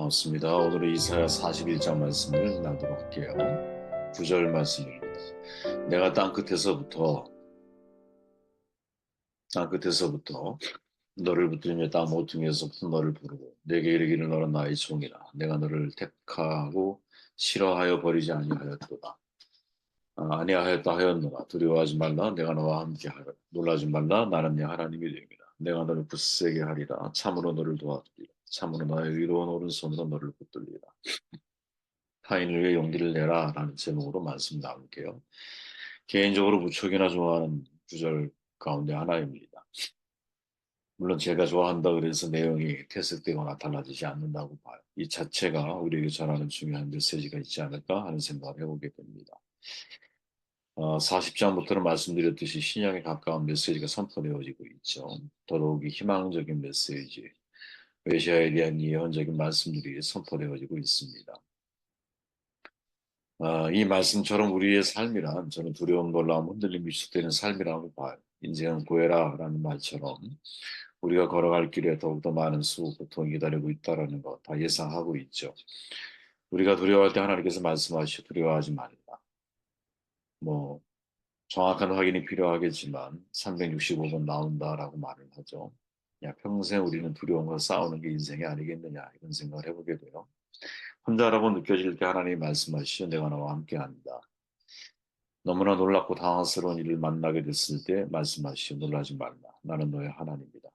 반갑습니다. 오늘은 이사야 41장 말씀을 나누도록 할게요. 9절 말씀입니다. 내가 땅끝에서부터 너를 붙들며 땅 모퉁이에서부터 너를 부르고 내게 이르기를 너는 나의 종이라. 내가 너를 택하고 싫어하여 버리지 아니하였도다. 아니하였다 하였노라. 두려워하지 말라. 내가 너와 함께하라. 놀라지 말라. 나는 네 하나님이 되옵니다. 내가 너를 굳세게 하리라. 참으로 너를 도와주리라. 참으로 나의 의로운 오른손으로 너를 붙들리라. 타인을 위해 용기를 내라 라는 제목으로 말씀 나눌게요. 개인적으로 무척이나 좋아하는 구절 가운데 하나입니다. 물론 제가 좋아한다 그래서 내용이 퇴색되거나 달라지지 않는다고 봐요. 이 자체가 우리에게 전하는 중요한 메시지가 있지 않을까 하는 생각을 해보게 됩니다. 40장부터는 말씀드렸듯이 신약에 가까운 메시지가 선포되어지고 있죠. 더더욱이 희망적인 메시지, 메시아에 대한 예언적인 말씀들이 선포되어지고 있습니다. 이 말씀처럼 우리의 삶이란 저는 두려움, 놀라움, 흔들림, 위축되는 삶이라고 봐요. 인생은 고해라라는 말처럼 우리가 걸어갈 길에 더욱더 많은 수고, 고통이 기다리고 있다라는 거 다 예상하고 있죠. 우리가 두려워할 때 하나님께서 말씀하시오 두려워하지 말라. 뭐 정확한 확인이 필요하겠지만 365번 나온다라고 말을 하죠. 야, 평생 우리는 두려움과 싸우는 게 인생이 아니겠느냐 이런 생각을 해보게 돼요. 혼자라고 느껴질 때 하나님이 말씀하시오 내가 너와 함께한다. 너무나 놀랍고 당황스러운 일을 만나게 됐을 때 말씀하시오. 놀라지 말라. 나는 너의 하나님이다.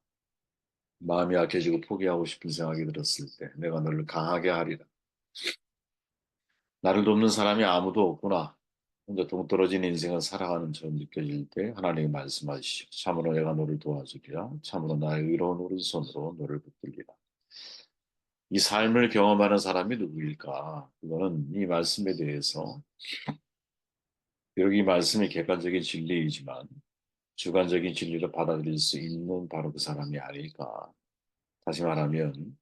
마음이 약해지고 포기하고 싶은 생각이 들었을 때 내가 너를 강하게 하리라. 나를 돕는 사람이 아무도 없구나. 혼자 동떨어진 인생을 살아가는 처럼 느껴질 때 하나님이 말씀하시오. 참으로 내가 너를 도와주리라. 참으로 나의 의로운 오른손으로 너를 붙들리라. 이 삶을 경험하는 사람이 누구일까? 그거는 이 말씀에 대해서 비록 이 말씀이 객관적인 진리이지만 주관적인 진리를 받아들일 수 있는 바로 그 사람이 아닐까. 다시 말하면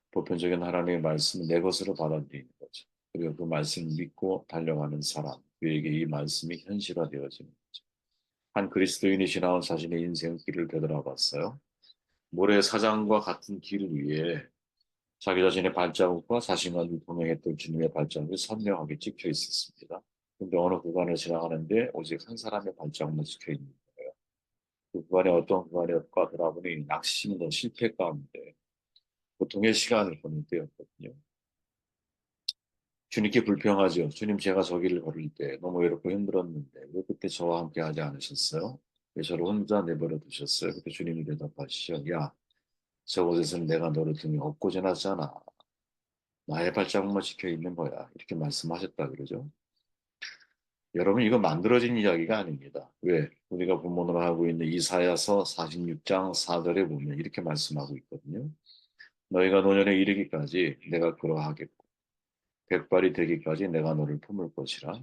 보편적인 하나님의 말씀은 내 것으로 받아들이는 거죠. 그리고 그 말씀을 믿고 달려가는 사람, 그에게 이 말씀이 현실화되어지는 거죠. 한 그리스도인이 지나온 자신의 인생 길을 되돌아봤어요. 모래 사장과 같은 길 위에 자기 자신의 발자국과 자신과 동행했던 주님의 발자국이 선명하게 찍혀 있었습니다. 근데 어느 구간을 지나가는데 오직 한 사람의 발자국만 찍혀 있는 거예요. 그 구간이 어떤 구간이었까 돌아보니 낙심과 실패 가운데 고통의 시간을 보낼 때였거든요. 주님께 불평하죠. 주님 제가 저 길을 걸을 때 너무 외롭고 힘들었는데 왜 그때 저와 함께 하지 않으셨어요? 왜 저를 혼자 내버려 두셨어요? 그때 주님이 대답하시죠. 야, 저곳에서는 내가 너를 등에 업고 지났잖아. 나의 발자국만 지켜 있는 거야. 이렇게 말씀하셨다 그러죠. 여러분 이거 만들어진 이야기가 아닙니다. 왜? 우리가 본문으로 하고 있는 이사야서 46장 4절에 보면 이렇게 말씀하고 있거든요. 너희가 노년에 이르기까지 내가 그러하겠고 백발이 되기까지 내가 너를 품을 것이라.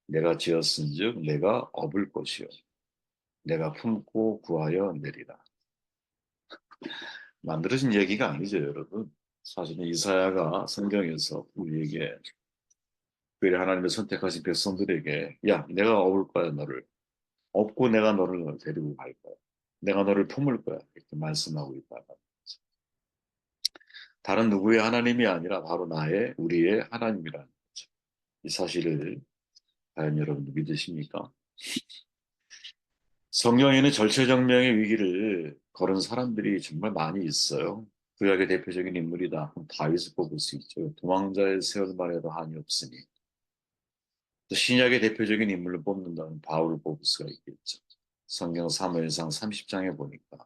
내가 지었은즉 내가 업을 것이요 내가 품고 구하여 내리라. 만들어진 얘기가 아니죠, 여러분. 사실은 이사야가 성경에서 우리에게 특별히 하나님의 선택하신 백성들에게 야, 내가 업을 거야, 너를. 업고 내가 너를 데리고 갈 거야. 내가 너를 품을 거야. 이렇게 말씀하고 있다가 다른 누구의 하나님이 아니라 바로 나의 우리의 하나님이라는 거죠. 이 사실을 과연 여러분도 믿으십니까? 성경에는 절체절명의 위기를 걸은 사람들이 정말 많이 있어요. 구약의 대표적인 인물이다. 그럼 다윗을 뽑을 수 있죠. 도망자의 세월만 해도 한이 없으니. 또 신약의 대표적인 인물을 뽑는다면 바울을 뽑을 수가 있겠죠. 성경 사무엘상 30장에 보니까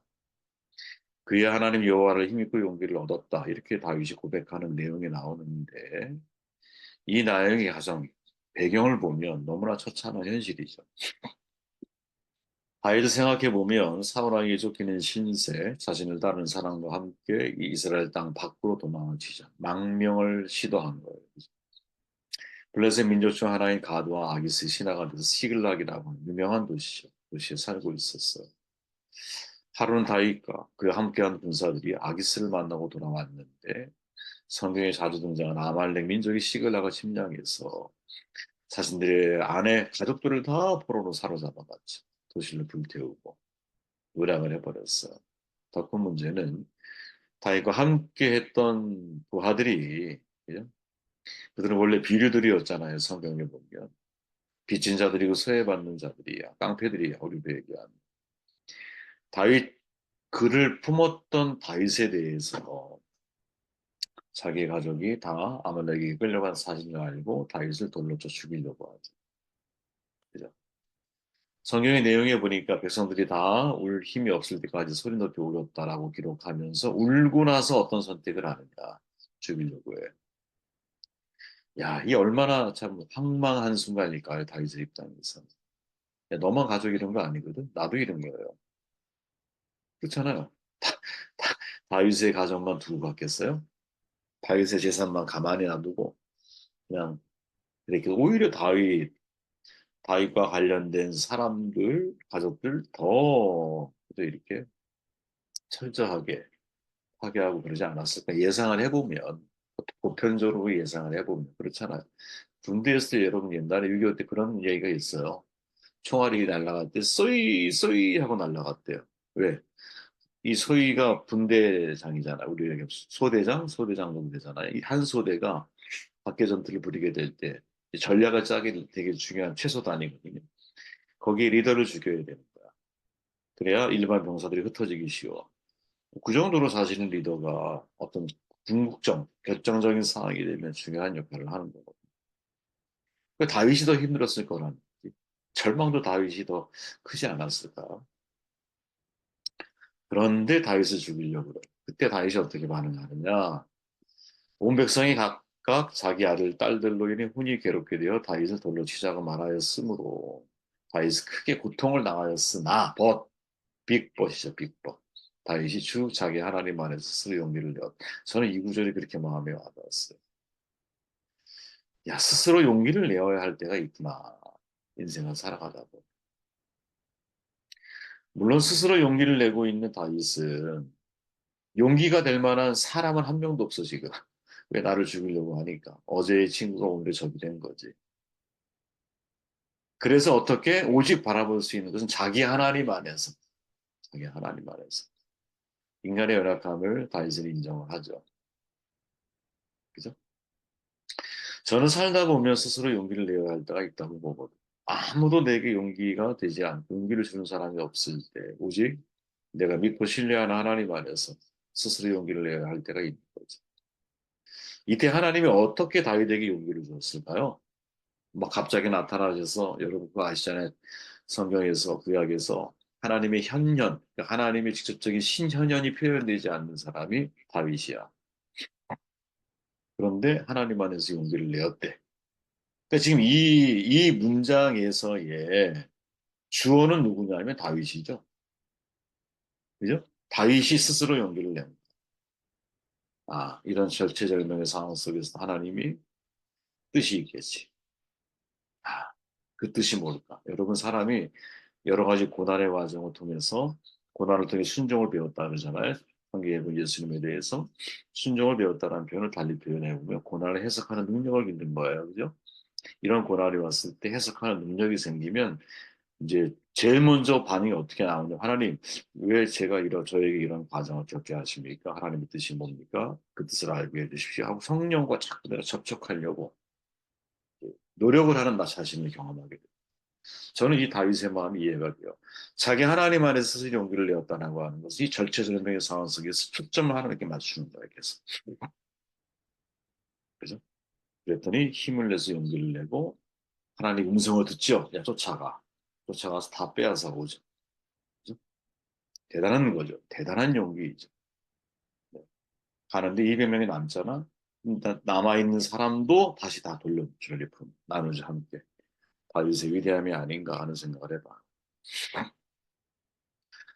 그의 하나님 여호와를 힘입고 용기를 얻었다. 이렇게 다윗이 고백하는 내용이 나오는데 이 내용이 가장 배경을 보면 너무나 처참한 현실이죠. 바이를 생각해 보면 사울왕에게 쫓기는 신세, 자신을 다른 사람과 함께 이 이스라엘 땅 밖으로 도망을 치자 망명을 시도한 거예요. 블레셋 민족 중 하나인 가드와 아기스 신하가 돼서 시글락이라고 하는 유명한 도시죠. 도시에 살고 있었어요. 하루는 다윗과 그와 함께한 군사들이 아기스를 만나고 돌아왔는데 성경에 자주 등장하는 아말렉 민족이 시글락을 침략해서 자신들의 아내 가족들을 다 포로로 사로잡아갔죠. 도시를 불태우고 무량을 해버렸어요. 더 큰 문제는 다윗과 함께 했던 부하들이, 그죠? 그들은 원래 비류들이었잖아요. 성경에 보면. 빚진 자들이고 소외받는 자들이야. 깡패들이야. 우리도 얘기하는. 다윗, 그를 품었던 다윗에 대해서 자기 가족이 다 아말렉에게 끌려간 사실을 알고 다윗을 돌로 쳐 죽이려고 하죠. 그죠? 성경의 내용에 보니까 백성들이 다 울 힘이 없을 때까지 소리 높이 울었다라고 기록하면서 울고 나서 어떤 선택을 하느냐. 죽이려고 해. 야, 이 얼마나 참 황망한 순간일까요, 다윗의 입장에서. 야, 너만 가족 이런 거 아니거든? 나도 이런 거예요. 그렇잖아요. 다윗의 가정만 두고 갔겠어요? 다윗의 재산만 가만히 놔두고 그냥 이렇게 오히려 다윗과 관련된 사람들, 가족들 더 이렇게 철저하게 파괴하고 그러지 않았을까 예상을 해보면 보편적으로 예상을 해보면 그렇잖아요. 군대였을 때 여러분 옛날에 6.25 때 그런 얘기가 있어요. 총알이 날아갈 때 쏘이 쏘이 하고 날아갔대요. 왜? 이 소위가 분대장이잖아. 우리 여기 소대장 정도 되잖아. 이 한 소대가 밖에 전투를 벌이게 될 때 전략을 짜기 되게 중요한 최소 단위거든요. 거기에 리더를 죽여야 되는 거야. 그래야 일반 병사들이 흩어지기 쉬워. 그 정도로 사실은 리더가 어떤 궁극적, 결정적인 상황이 되면 중요한 역할을 하는 거거든요. 그 다윗이 더 힘들었을 거라는 거지. 절망도 다윗이 더 크지 않았을까. 그런데 다윗을 죽이려고 그래. 그때 다윗이 어떻게 반응하느냐. 온 백성이 각각 자기 아들, 딸들로 인해 훈이 괴롭게 되어 다윗을 돌로 치자고 말하였으므로 다윗이 크게 고통을 당하였으나 빅벗이죠, 빅벗. 다윗이 주 자기 하나님 안에서 스스로 용기를 내었. 저는 이 구절이 그렇게 마음에 와닿았어요. 야, 스스로 용기를 내어야 할 때가 있구나. 인생을 살아가다 보면. 물론 스스로 용기를 내고 있는 다윗은 용기가 될 만한 사람은 한 명도 없어, 지금. 왜 나를 죽이려고 하니까. 어제의 친구가 오늘의 적이 된 거지. 그래서 어떻게 오직 바라볼 수 있는 것은 자기 하나님 안에서, 자기 하나님 안에서 인간의 연약함을 다윗은 인정을 하죠. 그죠? 저는 살다 보면 스스로 용기를 내어야 할 때가 있다고 보거든요. 아무도 내게 용기가 되지 않고 용기를 주는 사람이 없을 때 오직 내가 믿고 신뢰하는 하나님 안에서 스스로 용기를 내야 할 때가 있는 거죠. 이때 하나님이 어떻게 다윗에게 용기를 주었을까요? 막 갑자기 나타나셔서 여러분 그거 아시잖아요. 성경에서 구약에서 하나님의 현현, 그러니까 하나님의 직접적인 신현현이 표현되지 않는 사람이 다윗이야. 그런데 하나님 안에서 용기를 내었대. 그러니까 지금 이 문장에서의 주어는 누구냐면 다윗이죠. 그죠? 다윗이 스스로 용기를 냅니다. 아, 이런 절체절명의 상황 속에서 하나님이 뜻이 있겠지. 아, 그 뜻이 뭘까? 여러분, 사람이 여러 가지 고난의 과정을 통해서 고난을 통해 순종을 배웠다 그러잖아요. 성경에 예수님에 대해서 순종을 배웠다는 표현을 달리 표현해 보면 고난을 해석하는 능력을 갖는 거예요. 그죠? 이런 고난이 왔을 때 해석하는 능력이 생기면 이제 제일 먼저 반응이 어떻게 나오냐. 하나님, 왜 제가 저에게 이런 과정을 겪게 하십니까? 하나님의 뜻이 뭡니까? 그 뜻을 알게 해주십시오. 하고 성령과 자꾸 내가 접촉하려고 노력을 하는 나 자신을 경험하게 돼요. 저는 이 다윗의 마음이 이해가 돼요. 자기 하나님 안에서 스스로 용기를 내었다라고 하는 것이 이 절체절명의 상황 속에서 초점을 하나님께 맞추는 거예요. 계속. 그죠? 그랬더니 힘을 내서 용기를 내고 하나님 음성을 듣죠. 야, 쫓아가. 쫓아가서 다 빼앗아 오죠. 그죠? 대단한 거죠. 대단한 용기이죠. 네. 가는데 200명이 남잖아. 남아있는 사람도 다시 다 돌려주려 나누자 함께. 다윗의 위대함이 아닌가 하는 생각을 해봐.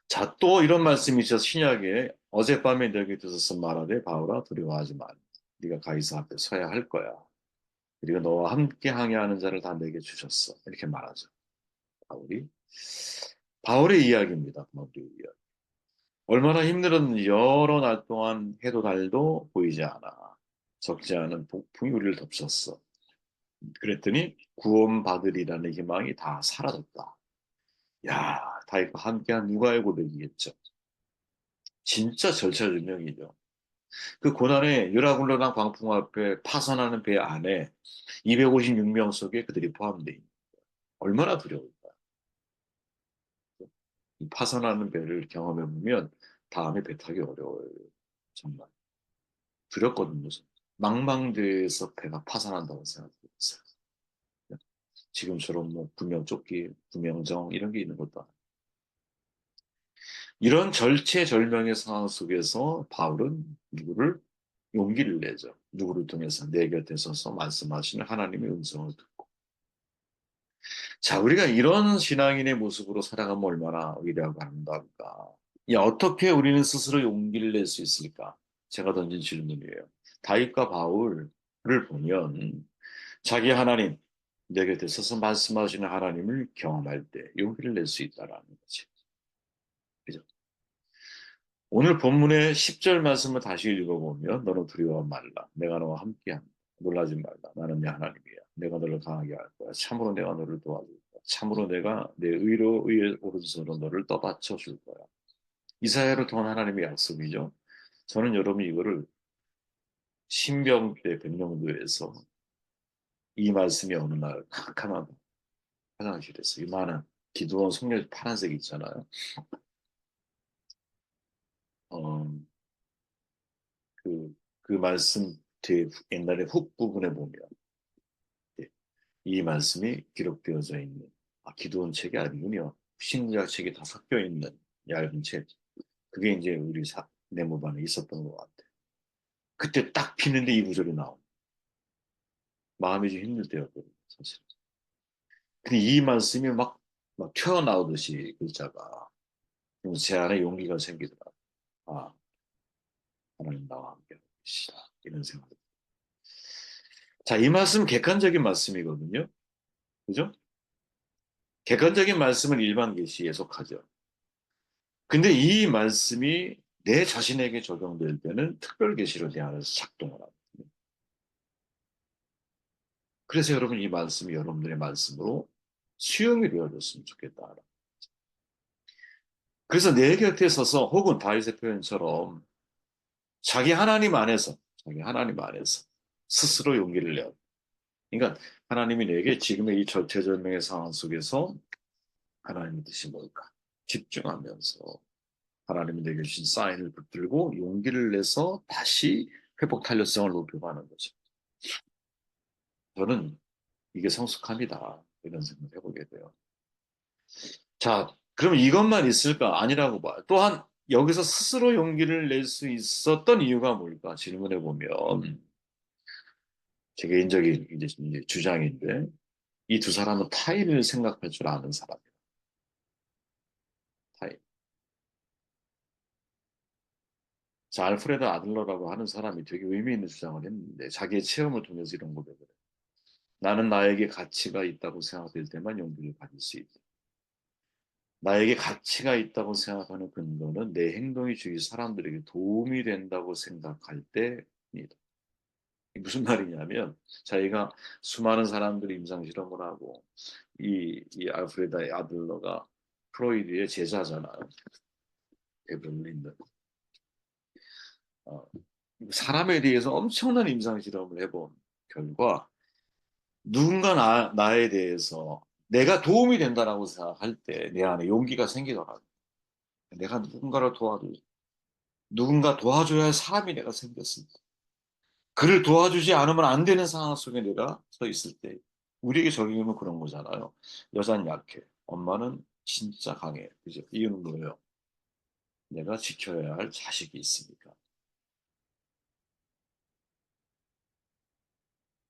자, 또 이런 말씀이 있어 신약에 어젯밤에 너에게 들어서 말하되 바울아 두려워하지 마. 네가 가이사 앞에 서야 할 거야. 그리고 너와 함께 항해하는 자를 다 내게 주셨어. 이렇게 말하죠. 바울이. 바울의 이야기입니다. 바울의 이야기. 얼마나 힘들었는지 여러 날 동안 해도 달도 보이지 않아. 적지 않은 폭풍이 우리를 덮쳤어. 그랬더니 구원받으리라는 희망이 다 사라졌다. 야, 다윗과 함께한 누가의 고백이겠죠. 진짜 절차절명이죠. 그 고난의 유라굴로랑 광풍 앞에 파산하는 배 안에 256명 속에 그들이 포함되어 있는 얼마나 두려울까. 이 파산하는 배를 경험해 보면 다음에 배 타기 어려워요. 정말 두렵거든요. 망망대해에서 배가 파산한다고 생각했어요. 지금처럼 뭐 구명조끼, 구명정 이런 게 있는 것도 아니고 이런 절체절명의 상황 속에서 바울은 누구를 용기를 내죠. 누구를 통해서 내 곁에 서서 말씀하시는 하나님의 음성을 듣고. 자, 우리가 이런 신앙인의 모습으로 살아가면 얼마나 의리하고 아름다울까. 야, 어떻게 우리는 스스로 용기를 낼 수 있을까? 제가 던진 질문이에요. 다윗과 바울을 보면 자기 하나님, 내 곁에 서서 말씀하시는 하나님을 경험할 때 용기를 낼 수 있다라는 거지. 그죠? 오늘 본문의 10절 말씀을 다시 읽어보면 너는 두려워 말라. 내가 너와 함께한다. 놀라지 말라. 나는 네 하나님이야. 내가 너를 강하게 할 거야. 참으로 내가 너를 도와줄 거야. 참으로 내가 내 의로 의의 오른손으로 너를 떠받쳐 줄 거야. 이사야를 통한 하나님의 약속이죠. 저는 여러분 이거를 신병 때 백령도에서 이 말씀이 어느 날 캄캄한 화장실에서 이만한 기도원 속력 파란색 있잖아요. 어, 그 말씀 뒤에 옛날에 훅 부분에 보면 예, 이 말씀이 기록되어져 있는 기도원 책이 아니군요. 신구약 책이 다 섞여 있는 얇은 책. 그게 이제 우리 네모반에 있었던 것 같아요. 그때 딱 피는데 이 구절이 나오고 마음이 좀 힘들 때였거든요, 사실. 근데 이 말씀이 막 튀어나오듯이 글자가 그래서 제 안에 용기가 생기더라. 아, 하나님 나와 함께 하시다. 이런 생각. 자, 이 말씀은 객관적인 말씀이거든요. 그죠? 객관적인 말씀은 일반 계시에 속하죠. 근데 이 말씀이 내 자신에게 적용될 때는 특별 계시로 내 안에서 작동을 합니다. 그래서 여러분 이 말씀이 여러분들의 말씀으로 수용이 되어졌으면 좋겠다. 그래서 내 곁에 서서 혹은 다윗의 표현처럼 자기 하나님 안에서 스스로 용기를 내요. 그러니까 하나님이 내게 지금의 이 절체절명의 상황 속에서 하나님의 뜻이 뭘까 집중하면서 하나님이 내게 주신 사인을 붙들고 용기를 내서 다시 회복 탄력성을 높여가는 거죠. 저는 이게 성숙합니다. 이런 생각을 해보게 돼요. 자, 그럼 이것만 있을까? 아니라고 봐요. 또한 여기서 스스로 용기를 낼 수 있었던 이유가 뭘까? 질문해 보면 제 개인적인 이제 주장인데 이 두 사람은 타인을 생각할 줄 아는 사람이에요. 타인. 자, 알프레드 아들러라고 하는 사람이 되게 의미 있는 주장을 했는데 자기의 체험을 통해서 이런 고백을 해요. 나는 나에게 가치가 있다고 생각될 때만 용기를 가질 수 있다. 나에게 가치가 있다고 생각하는 근거는 내 행동이 주위 사람들에게 도움이 된다고 생각할 때입니다. 무슨 말이냐면 자기가 수많은 사람들이 임상실험을 하고 이 알프레드 아들러가 프로이드의 제자잖아요. 베를린은 어, 사람에 대해서 엄청난 임상실험을 해본 결과 누군가 나에 대해서 내가 도움이 된다라고 생각할 때 내 안에 용기가 생기더라고요. 내가 누군가 도와줘야 할 사람이 내가 생겼을 때, 그를 도와주지 않으면 안 되는 상황 속에 내가 서 있을 때, 우리에게 적용하면 그런 거잖아요. 여자는 약해. 엄마는 진짜 강해. 그죠? 이유는 뭐예요? 내가 지켜야 할 자식이 있으니까.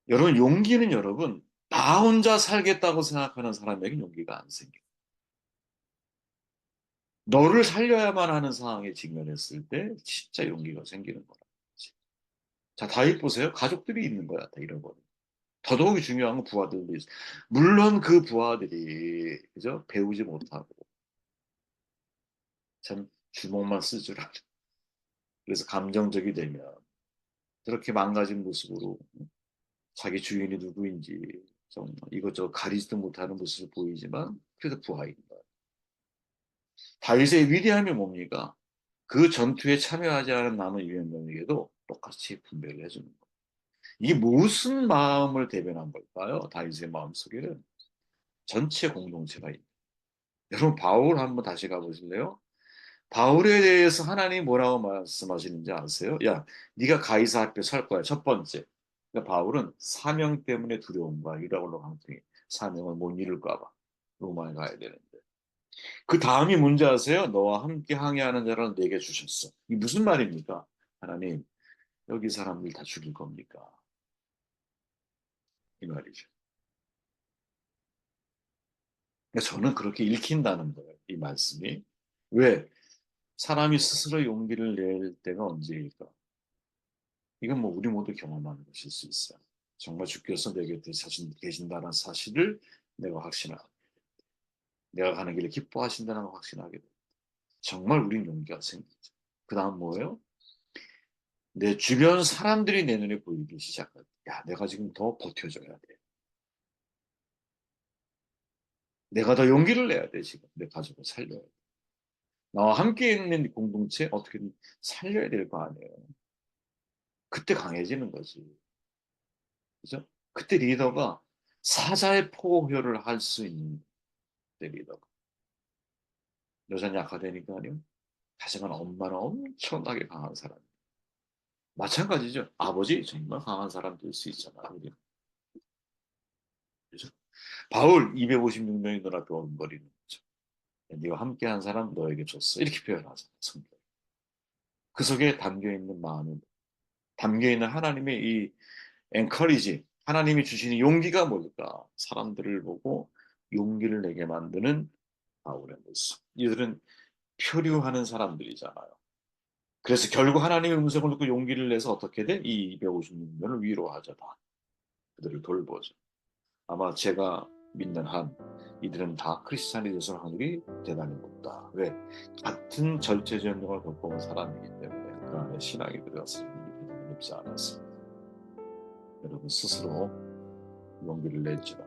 여러분, 용기는 여러분, 나 혼자 살겠다고 생각하는 사람에게 용기가 안 생겨. 너를 살려야만 하는 상황에 직면했을 때 진짜 용기가 생기는 거라. 자, 다윗 보세요. 가족들이 있는 거야, 다 이런 거. 더더욱이 중요한 건 부하들도 있어. 물론 그 부하들이 그죠? 배우지 못하고 참 주먹만 쓸 줄 알아. 그래서 감정적이 되면 저렇게 망가진 모습으로 자기 주인이 누구인지 정말 이것저것 가리지도 못하는 모습을 보이지만 그래도 부하인 거야. 다윗의 위대함이 뭡니까? 그 전투에 참여하지 않은 남은 유엔병에게도 똑같이 분배를 해주는 거예요. 이게 무슨 마음을 대변한 걸까요? 다윗의 마음속에는 전체 공동체가 있는. 여러분 바울 한번 다시 가보실래요? 바울에 대해서 하나님 뭐라고 말씀하시는지 아세요? 야, 네가 가이사 앞에 설 거야. 첫 번째. 그러니까 바울은 사명 때문에 두려운 거야. 이라고 강성해. 사명을 못 이룰까 봐. 로마에 가야 되는데. 그 다음이 뭔지 아세요? 너와 함께 항해하는 자를 내게 주셨어. 이 무슨 말입니까? 하나님, 여기 사람들 다 죽일 겁니까? 이 말이죠. 그러니까 저는 그렇게 읽힌다는 거예요. 이 말씀이. 왜? 사람이 스스로 용기를 낼 때가 언제일까? 이건 뭐 우리 모두 경험하는 것일 수 있어요. 정말 주께서 내 곁에 계신다는 사실을 내가 확신하고, 내가 가는 길을 기뻐하신다는 걸 확신하게 돼. 정말 우린 용기가 생기죠. 그 다음 뭐예요? 내 주변 사람들이 내 눈에 보이기 시작하고, 야, 내가 지금 더 버텨줘야 돼. 내가 더 용기를 내야 돼, 지금. 내 가족을 살려야 돼. 나와 함께 있는 공동체 어떻게든 살려야 될 거 아니에요. 그때 강해지는 거지. 그죠? 그때 리더가 사자의 포효를 할 수 있는 때 리더가. 여자는 약화되니까요. 하지만 엄마는 엄청나게 강한 사람. 마찬가지죠. 아버지 정말 강한 사람 될 수 있잖아. 그죠? 바울 256명이 눈 앞에 원거리는 거죠. 네가 함께한 사람 너에게 줬어. 이렇게 표현하잖아. 성경. 그 속에 담겨 있는 마음이 담겨 있는 하나님의 이 엔커리지 하나님이 주시는 용기가 뭘까? 사람들을 보고 용기를 내게 만드는 바울의 모습. 이들은 표류하는 사람들이잖아요. 그래서 결국 하나님의 음성을 듣고 용기를 내서 어떻게 돼? 이 256명을 위로하자 다. 그들을 돌보죠. 아마 제가 믿는 한 이들은 다 크리스찬이 되서 하늘이 대단히 높다. 왜? 같은 절제전쟁을 겪어온 사람이기 때문에 그 안에 신앙이 들어갔을 때 높지 않았습니다. 여러분 스스로 용기를 내지라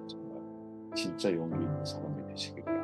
정말 진짜 용기 있는 사람이 되시길 바랍니다.